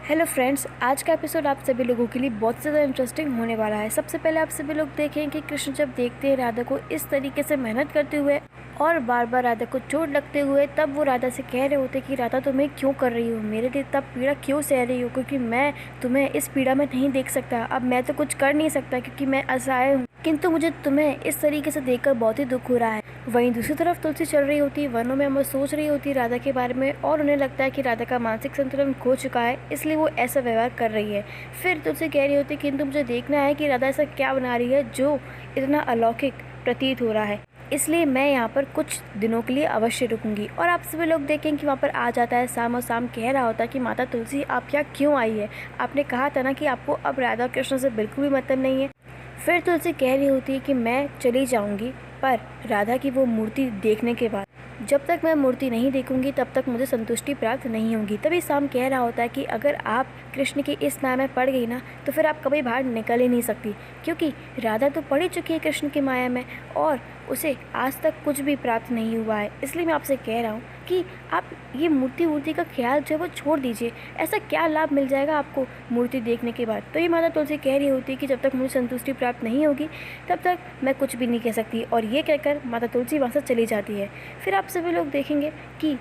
Hello friends, आज का episode आप सभी लोगों के लिए बहुत ज़्यादा इंटरेस्टिंग होने वाला है। सबसे पहले आप सभी लोग देखें कि कृष्ण जब देखते हैं राधा को इस तरीके से मेहनत करते हुए और बार बार राधा को चोट लगते हुए, तब वो राधा से कह रहे होते कि राधा तुम्हें क्यों कर रही हो, मेरे लिए इतना पीड़ा क्यों सह रही हो, क्योंकि मैं तुम्हें इस पीड़ा में नहीं देख सकता। अब मैं तो कुछ कर नहीं सकता क्योंकि मैं असहाय हूँ, किंतु मुझे तुम्हें इस तरीके से देखकर बहुत ही दुख हो रहा है। वहीं दूसरी तरफ तुलसी चल रही होती है वनों में, अमर सोच रही होती है राधा के बारे में, और उन्हें लगता है कि राधा का मानसिक संतुलन खो चुका है, इसलिए वो ऐसा व्यवहार कर रही है। फिर तुलसी कह रही होती है किंतु मुझे देखना है कि राधा ऐसा क्या बना रही है जो इतना अलौकिक प्रतीत हो रहा है, इसलिए मैं यहाँ पर कुछ दिनों के लिए अवश्य रुकूंगी। और आप सभी लोग देखें कि वहाँ पर आ जाता है शाम, और शाम कह रहा होता है कि माता तुलसी आप यहाँ क्यों आई है, आपने कहा था ना कि आपको अब राधा कृष्ण से बिल्कुल भी मतलब नहीं है। फिर तुलसी कह रही होती है कि मैं चली जाऊंगी, पर राधा की वो मूर्ति देखने के बाद, जब तक मैं मूर्ति नहीं देखूंगी तब तक मुझे संतुष्टि प्राप्त नहीं होगी। तभी शाम कह रहा होता है कि अगर आप कृष्ण की इस माया में पड़ गई ना, तो फिर आप कभी बाहर निकल ही नहीं सकती, क्योंकि राधा तो पड़ ही चुकी है कृष्ण की माया में और उसे आज तक कुछ भी प्राप्त नहीं हुआ है। इसलिए मैं आपसे कह रहा हूँ कि आप ये मूर्ति का ख्याल जो है वो छोड़ दीजिए। ऐसा क्या लाभ मिल जाएगा आपको मूर्ति देखने के बाद। तो ये माता तुलसी कह रही होती है कि जब तक मुझे संतुष्टि प्राप्त नहीं होगी तब तक मैं कुछ भी नहीं कह सकती, और ये कहकर माता तुलसी वहाँ से चली जाती है। फिर आप सभी लोग देखेंगे कि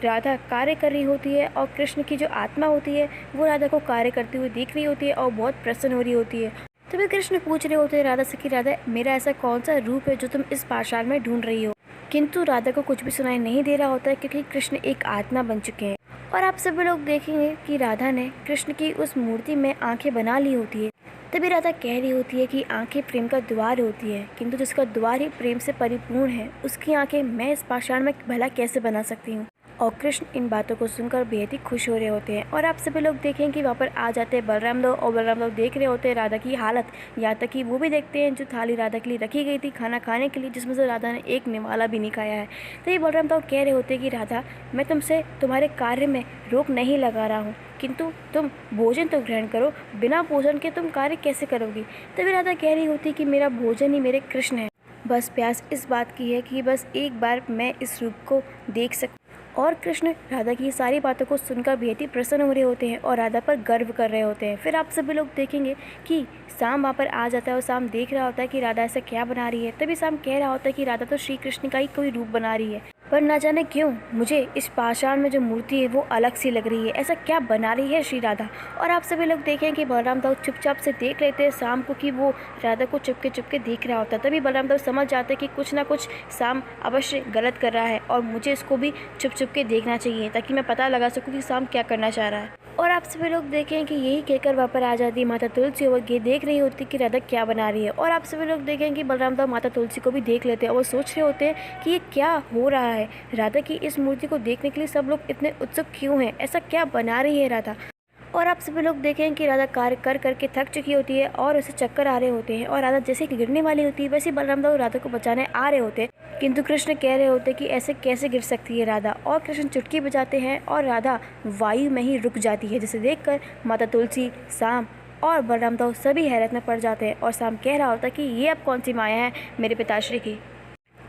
राधा कार्य कर रही होती है, और कृष्ण की जो आत्मा होती है वो राधा को कार्य करती हुई देख रही होती है और बहुत प्रसन्न हो रही होती है। तभी कृष्ण पूछ रहे होते हैं राधा से कि राधा, मेरा ऐसा कौन सा रूप है जो तुम इस पाषाण में ढूंढ रही हो। किंतु राधा को कुछ भी सुनाई नहीं दे रहा होता है, क्योंकि कृष्ण एक आत्मा बन चुके हैं। और आप सभी लोग देखेंगे कि राधा ने कृष्ण की उस मूर्ति में आंखें बना ली होती है। तभी राधा कह रही होती है कि आंखें प्रेम का द्वार होती है, किंतु जिसका द्वार ही प्रेम से परिपूर्ण है उसकी आंखें मैं इस पाषाण में भला कैसे बना सकती हूँ। और कृष्ण इन बातों को सुनकर बेहद ही खुश हो रहे होते हैं। और आप सभी लोग देखें कि वहाँ पर आ जाते हैं बलराम लोग, और बलराम लोग देख रहे होते हैं राधा की हालत। यहाँ तक कि वो भी देखते हैं जो थाली राधा के लिए रखी गई थी खाना खाने के लिए, जिसमें से राधा ने एक निवाला भी नहीं खाया है। तो ये बलराम लोग कह रहे होते हैं कि राधा, मैं तुमसे तुम्हारे कार्य में रोक नहीं लगा रहा हूँ, किंतु तुम भोजन तो ग्रहण करो, बिना भोजन के तुम कार्य कैसे करोगी। तभी राधा कह रही होती कि मेरा भोजन ही मेरे कृष्ण है, बस प्यास इस बात की है कि बस एक बार मैं इस रूप को देख सकूं। और कृष्ण राधा की सारी बातों को सुनकर बेहद ही प्रसन्न हो रहे होते हैं और राधा पर गर्व कर रहे होते हैं। फिर आप सभी लोग देखेंगे कि शाम वहाँ पर आ जाता है, और शाम देख रहा होता है कि राधा ऐसा क्या बना रही है। तभी शाम कह रहा होता है कि राधा तो श्री कृष्ण का ही कोई रूप बना रही है, पर ना जाने क्यों मुझे इस पाषाण में जो मूर्ति है वो अलग सी लग रही है, ऐसा क्या बना रही है श्री राधा। और आप सभी लोग देखें कि बलराम दाऊ चुपचाप से देख लेते हैं शाम को कि वो राधा को चुपके देख रहा होता है। तभी बलराम दाऊ समझ जाते हैं कि कुछ ना कुछ शाम अवश्य गलत कर रहा है, और मुझे इसको भी छुप के देखना चाहिए ताकि मैं पता लगा सकूँ कि शाम क्या करना चाह रहा है। और आप सभी लोग देखें कि यही कहकर वहाँ पर आ जाती है माता तुलसी, और ये देख रही होती कि राधा क्या बना रही है। और आप सभी लोग देखें कि बलराम दाऊ माता तुलसी को भी देख लेते हैं, और वो सोच रहे होते हैं कि ये क्या हो रहा है, राधा की इस मूर्ति को देखने के लिए सब लोग इतने उत्सुक क्यों हैं, ऐसा क्या बना रही है राधा। और आप सभी लोग देखें कि राधा कार्य कर करके थक चुकी होती है और उसे चक्कर आ रहे होते हैं, और राधा जैसे गिरने वाली होती है वैसे बलराम दाऊ राधा को बचाने आ रहे होते हैं, किंतु कृष्ण कह रहे होते कि ऐसे कैसे गिर सकती है राधा। और कृष्ण चुटकी बजाते हैं और राधा वायु में ही रुक जाती है, जिसे देखकर माता तुलसी, शाम और बलराम दाऊ सभी हैरत में पड़ जाते हैं। और शाम कह रहा होता है कि ये अब कौन सी माया है मेरे पिताश्री की।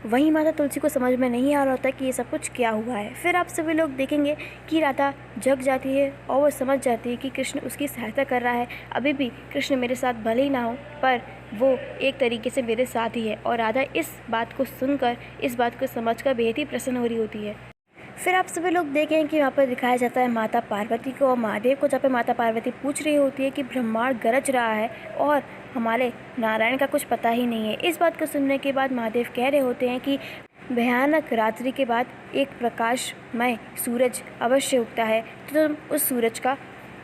वहीं माता तुलसी को समझ में नहीं आ रहा होता कि ये सब कुछ क्या हुआ है। फिर आप सभी लोग देखेंगे कि राधा जग जाती है और वो समझ जाती है कि कृष्ण उसकी सहायता कर रहा है। अभी भी कृष्ण मेरे साथ भले ही ना हो, पर वो एक तरीके से मेरे साथ ही है। और राधा इस बात को सुनकर, इस बात को समझकर बेहद ही प्रसन्न हो रही होती है। फिर आप सभी लोग देखें कि वहाँ पर दिखाया जाता है माता पार्वती को और महादेव को, जहाँ पे माता पार्वती पूछ रही होती है कि ब्रह्मांड गरज रहा है और हमारे नारायण का कुछ पता ही नहीं है। इस बात को सुनने के बाद महादेव कह रहे होते हैं कि भयानक रात्रि के बाद एक प्रकाशमय सूरज अवश्य उगता है, तो तुम उस सूरज का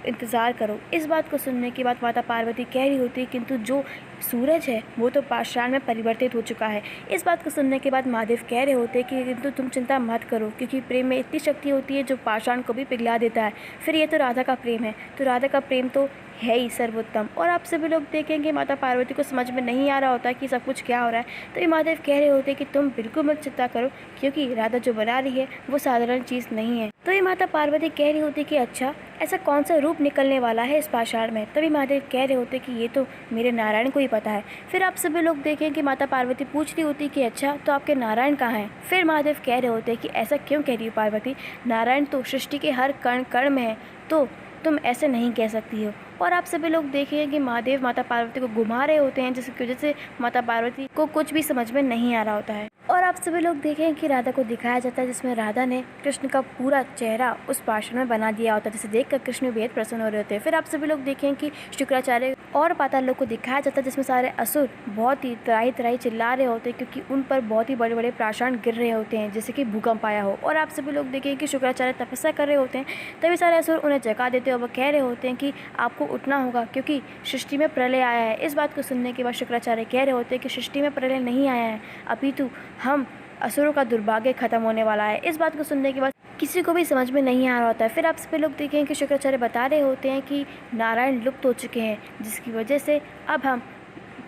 इंतज़ार करो। इस बात को सुनने के बाद माता पार्वती कह रही होती है किंतु जो सूरज है वो तो पाषाण में परिवर्तित हो चुका है। इस बात को सुनने के बाद महादेव कह रहे होते हैं कि किंतु तुम चिंता मत करो, क्योंकि प्रेम में इतनी शक्ति होती है जो पाषाण को भी पिघला देता है। फिर ये तो राधा का प्रेम है, तो राधा का प्रेम तो है ही सर्वोत्तम। और आप सभी लोग देखेंगे माता पार्वती को समझ में नहीं आ रहा होता कि सब कुछ क्या हो रहा है। तो ये महादेव कह रहे होते कि तुम बिल्कुल मत चिंता करो, क्योंकि राधा जो बना रही है वो साधारण चीज़ नहीं है। तो ये माता पार्वती कह रही होती कि अच्छा, ऐसा कौन सा रूप निकलने वाला है इस पाषाण में। तभी महादेव कह रहे होते कि ये तो मेरे नारायण को ही पता है। फिर आप सभी लोग देखें कि माता पार्वती पूछ रही होती कि अच्छा, तो आपके नारायण कहाँ हैं। फिर महादेव कह रहे होते कि ऐसा क्यों कह रही हो पार्वती, नारायण तो सृष्टि के हर कण कण में है, तो तुम ऐसे नहीं कह सकती हो। और आप सभी लोग देखें कि महादेव माता पार्वती को घुमा रहे होते हैं, जिसकी वजह से माता पार्वती को कुछ भी समझ में नहीं आ रहा होता है। और आप सभी लोग देखें कि राधा को दिखाया जाता है, जिसमें राधा ने कृष्ण का पूरा चेहरा उस पाषाण में बना दिया होता है, जिसे देखकर कृष्ण बेहद प्रसन्न हो रहे होते हैं। फिर आप सभी लोग देखें कि शुक्राचार्य और पाताल लोक को दिखाया जाता है, जिसमें सारे असुर बहुत ही त्राही त्राही चिल्ला रहे होते हैं, क्योंकि उन पर बहुत ही बड़े बड़े पाषाण गिर रहे होते हैं, जैसे कि भूकंप आया हो। और आप सभी लोग देखें कि शुक्राचार्य तपस्या कर रहे होते हैं, तभी सारे असुर उन्हें जगा देते हैं और वो कह रहे होते हैं कि आपको उठना होगा, क्योंकि सृष्टि में प्रलय आया है। इस बात को सुनने के बाद शुक्राचार्य कह रहे होते हैं कि सृष्टि में प्रलय नहीं आया है, अपितु हम असुरों का दुर्भाग्य खत्म होने वाला है। इस बात को सुनने के बाद किसी को भी समझ में नहीं आ रहा होता है। फिर आप सभी लोग देखें कि शुक्राचार्य बता रहे होते हैं कि नारायण लुप्त हो चुके हैं, जिसकी वजह से अब हम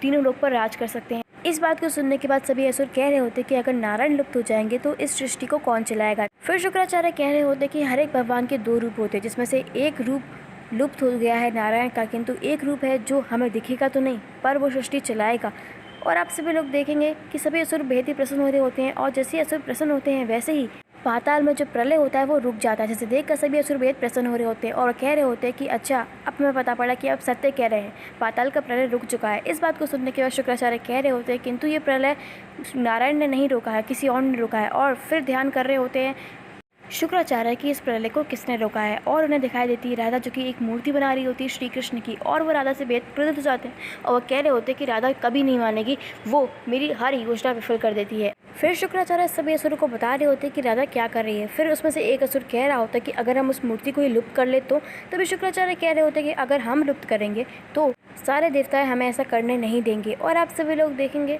तीनों लोक पर राज कर सकते हैं। इस बात को सुनने के बाद सभी असुर कह रहे होते कि अगर नारायण लुप्त हो जाएंगे तो इस सृष्टि को कौन चलाएगा। फिर शुक्राचार्य कह रहे होते कि हर एक भगवान के दो रूप होते हैं, जिसमें से एक रूप लुप्त हो गया है नारायण का, किंतु एक रूप है जो हमें दिखेगा तो नहीं, पर वो सृष्टि चलाएगा। और आप सभी लोग देखेंगे कि सभी असुर बेहद ही प्रसन्न हो रहे होते हैं, और जैसे ही असुर प्रसन्न होते हैं वैसे ही पाताल में जो प्रलय होता है वो रुक जाता है, जिसे देखकर सभी असुर बेहद प्रसन्न हो रहे होते हैं और कह रहे होते हैं कि अच्छा, अब हमें पता पड़ा कि अब सत्य कह रहे हैं, पाताल का प्रलय रुक चुका है। इस बात को सुनने के बाद शुक्राचार्य कह रहे होते हैं किंतु ये प्रलय नारायण ने नहीं रोका है, किसी और ने रोका है। और फिर ध्यान कर रहे होते हैं शुक्राचार्य की इस प्रलय को किसने रोका है, और उन्हें दिखाई देती है राधा, जो कि एक मूर्ति बना रही होती है श्री कृष्ण की, और वो राधा से बेहद क्रोधित हो जाते हैं और वो कह रहे होते हैं कि राधा कभी नहीं मानेगी, वो मेरी हर योजना विफल कर देती है। फिर शुक्राचार्य सभी असुरों को बता रहे होते हैं कि राधा क्या कर रही है। फिर उसमें से एक असुर कह रहा होता है कि अगर हम उस मूर्ति को ही लुप्त कर ले तो। तभी शुक्राचार्य कह रहे होते हैं कि अगर हम लुप्त करेंगे तो सारे देवताएं हमें ऐसा करने नहीं देंगे। और आप सभी लोग देखेंगे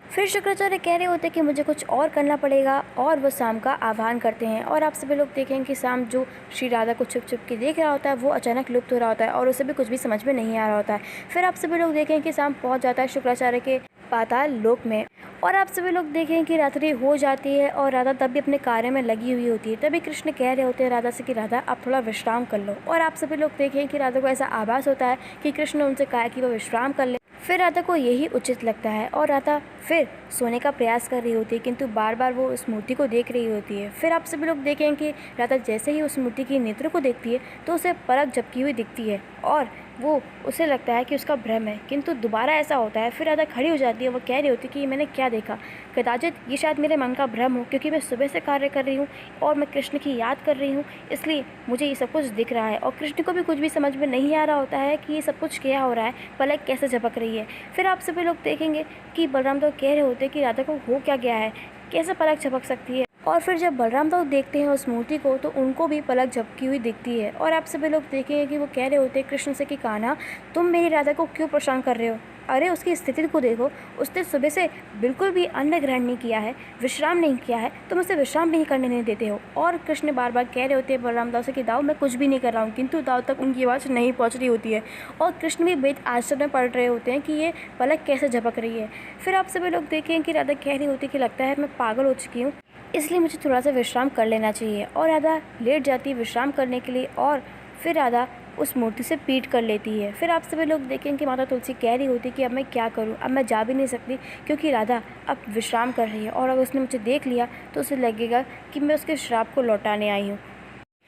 फिर शुक्राचार्य कह रहे होते हैं कि मुझे कुछ और करना पड़ेगा, और वो शाम का आह्वान करते हैं। और आप सभी लोग देखेंगे कि शाम जो श्री राधा को छुप छुप के देख रहा होता है वो अचानक लुप्त हो रहा होता है और उसे भी कुछ भी समझ में नहीं आ रहा होता है। फिर आप सभी लोग देखें कि शाम पहुंच जाता है शुक्राचार्य के पाताल लोक में, और आप सभी लोग देखें कि रात्रि हो जाती है और राधा तब भी अपने कार्य में लगी हुई होती है। तभी कृष्ण कह रहे होते हैं राधा से कि राधा आप थोड़ा विश्राम कर लो। और आप सभी लोग देखें कि राधा को ऐसा आभास होता है कि कृष्ण ने उनसे कहा कि वो विश्राम कर ले। फिर राधा को यही उचित लगता है और राधा फिर सोने का प्रयास कर रही होती है, किंतु बार बार वो उस मूर्ति को देख रही होती है। फिर आप सभी लोग देखें कि राधा जैसे ही उस मूर्ति की नेत्र को देखती है तो उसे पलक झपकी हुई दिखती है और वो उसे लगता है कि उसका भ्रम है, किंतु दोबारा ऐसा होता है। फिर राधा खड़ी हो जाती है, वो कह रही होती है कि मैंने क्या देखा, कदाचित ये शायद मेरे मन का भ्रम हो, क्योंकि मैं सुबह से कार्य कर रही हूँ और मैं कृष्ण की याद कर रही हूँ, इसलिए मुझे ये सब कुछ दिख रहा है। और कृष्ण को भी कुछ भी समझ में नहीं आ रहा होता है कि ये सब कुछ क्या हो रहा है, पलक कैसे झपक रही है। फिर आप सभी लोग देखेंगे कि बलराम तो कह रहे होते हैं कि राधा को हो क्या गया है, कैसे पलक झपक सकती है। और फिर जब बलराम तो देखते हैं उस मूर्ति को तो उनको भी पलक झपकी हुई दिखती है। और आप सभी लोग देखेंगे कि वो कह रहे होते हैं कृष्ण से कि कान्हा, तुम मेरी राधा को क्यों परेशान कर रहे हो, अरे उसकी स्थिति को देखो, उसने सुबह से बिल्कुल भी अन्न ग्रहण नहीं किया है, विश्राम नहीं किया है, तुम उसे विश्राम भी नहीं करने नहीं देते हो। और कृष्ण बार बार कह रहे होते हैं बलराम दाऊ से कि दाऊ मैं कुछ भी नहीं कर रहा हूँ, किंतु दाऊ तक उनकी आवाज़ नहीं पहुँच रही होती है और कृष्ण भी बेहद आश्चर्य में पड़ रहे होते हैं कि ये पलक कैसे झपक रही है। फिर आप सभी लोग देखें कि राधा कह रही होती है कि लगता है मैं पागल हो चुकी हूँ, इसलिए मुझे थोड़ा सा विश्राम कर लेना चाहिए। और राधा लेट जाती है विश्राम करने के लिए और फिर राधा उस मूर्ति से पीट कर लेती है। फिर आप सभी लोग देखें कि माता तुलसी कह रही होती कि अब मैं क्या करूं, अब मैं जा भी नहीं सकती क्योंकि राधा अब विश्राम कर रही है और अगर उसने मुझे देख लिया तो उसे लगेगा कि मैं उसके श्राप को लौटाने आई हूँ।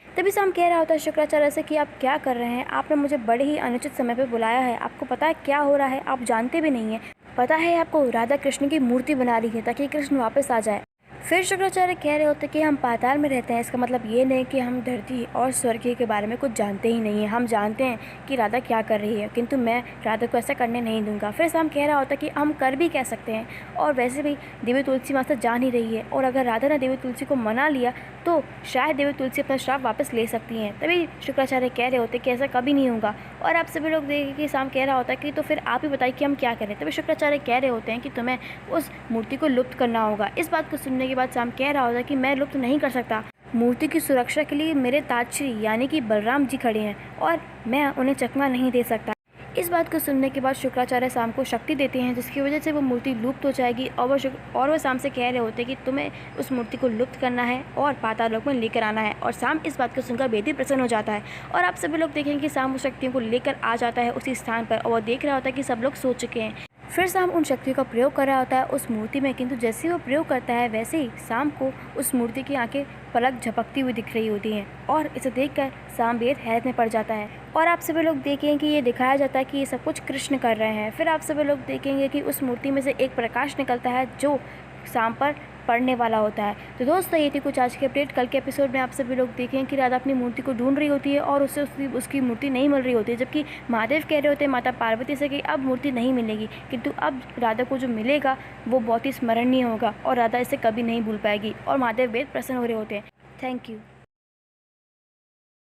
तभी शाम कह रहा होता है शुक्राचार्य से कि आप क्या कर रहे हैं, आपने मुझे बड़े ही अनुचित समय पर बुलाया है, आपको पता है क्या हो रहा है, आप जानते भी नहीं हैं, पता है आपको राधा कृष्ण की मूर्ति बना रही है ताकि कृष्ण वापस आ जाए। फिर शुक्राचार्य कह रहे होते कि हम पाताल में रहते हैं, इसका मतलब ये नहीं कि हम धरती और स्वर्ग के बारे में कुछ जानते ही नहीं है, हम जानते हैं कि राधा क्या कर रही है, किंतु मैं राधा को ऐसा करने नहीं दूंगा। फिर शाम कह रहा होता कि हम कर भी कह सकते हैं, और वैसे भी देवी तुलसी माता जान ही रही है और अगर राधा ने देवी तुलसी को मना लिया तो शायद देवी तुलसी अपना श्राप वापस ले सकती हैं। तभी शुक्राचार्य कह रहे होते कि ऐसा कभी नहीं होगा। और आप सभी लोग देखें कि शाम कह रहा होता है कि तो फिर आप ही बताइए कि हम क्या करें। तभी शुक्राचार्य कह रहे होते हैं कि तुम्हें उस मूर्ति को लुप्त करना होगा। इस बात को सुनने के बाद शाम कह रहा होता है कि मैं लुप्त नहीं कर सकता, मूर्ति की सुरक्षा के लिए मेरे ताजश्री यानी कि बलराम जी खड़े हैं और मैं उन्हें चकमा नहीं दे सकता। इस बात को सुनने के बाद शुक्राचार्य शाम को शक्ति देते हैं जिसकी वजह से वो मूर्ति लुप्त हो जाएगी और वो शाम से कह रहे होते हैं कि तुम्हें उस मूर्ति को लुप्त करना है और पाताल लोक में लेकर आना है। और शाम इस बात को सुनकर बेहद ही प्रसन्न हो जाता है और आप सभी लोग देखेंगे कि शाम उस शक्तियों को लेकर आ जाता है उसी स्थान पर और वो देख रहा होता है कि सब लोग सो चुके हैं। फिर शाम उन शक्तियों का प्रयोग कर रहा होता है उस मूर्ति में, किंतु जैसे ही वो प्रयोग करता है वैसे ही शाम को उस मूर्ति की आंखें पलक झपकती हुई दिख रही होती हैं और इसे देखकर शाम बेहद हैरत में पड़ जाता है। और आप सभी लोग देखेंगे कि ये दिखाया जाता है कि ये सब कुछ कृष्ण कर रहे हैं। फिर आप सभी लोग देखेंगे कि उस मूर्ति में से एक प्रकाश निकलता है जो शाम पर पड़ने वाला होता है। तो दोस्तों ये थी कुछ आज की अपडेट। कल के एपिसोड में आप सभी लोग देखें कि राधा अपनी मूर्ति को ढूंढ रही होती है और उसे उसकी मूर्ति नहीं मिल रही होती है, जबकि महादेव कह रहे होते हैं माता पार्वती से कि अब मूर्ति नहीं मिलेगी, किंतु अब राधा को जो मिलेगा वो बहुत ही स्मरणीय होगा और राधा इसे कभी नहीं भूल पाएगी और महादेव बेहद प्रसन्न हो रहे होते हैं। Thank you.